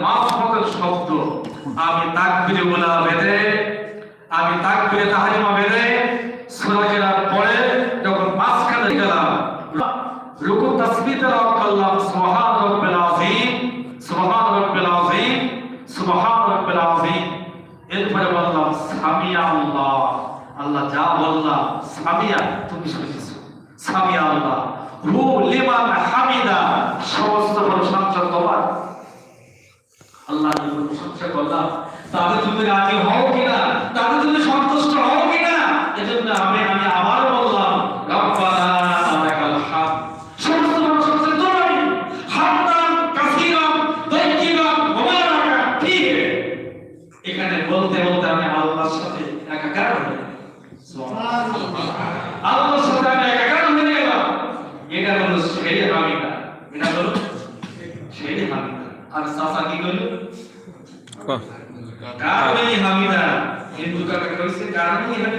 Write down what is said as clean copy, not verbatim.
মাফাতের শব্দ আমি তাকবীরে ওলা বেঁধে আমি তাকবীরে তাহরিমা বেঁধে সূরা কেরাত পড়ে যখন মাঝখানে গেলাম রুকু তাসবিহ তেলাওয়াত করলাম সুবহান রাব্বিল আযীম সুবহান রাব্বিল আযীম সুবহান রাব্বিল আযীম এরপরে বললাম সামিয়া আল্লাহ আল্লাহ যা বললাম সামিয়া তুমি শুনেছো সামিয়া আল্লাহ হু লিমান হামিদা সমস্ত প্রশংসা তোমার আল্লাহ প্রশংসা করলাম তাতে তুমি রাজি হও কিনা তাতে তুমি সন্তুষ্ট হও কিনা এজন্য আমি আবার বললাম রব্বানা লাকাল হামদ সমস্ত প্রশংসা তোমারই হামদান কাসীরান তাইয়িবান মুবারাকান ফীহি এখানে বলতে বলতে আমি আল্লাহর সাথে একাকার হয়ে সুবহানাল্লাহ আল্লাহর সাথে আমি একাকার হয়ে গেলাম এটা হলো সেই হামিদা এটা হলো সেই হামিদা আর সাসা কি হলো কারণে হামিদা হিন্দু কাকা কইছে কারণে হামিদা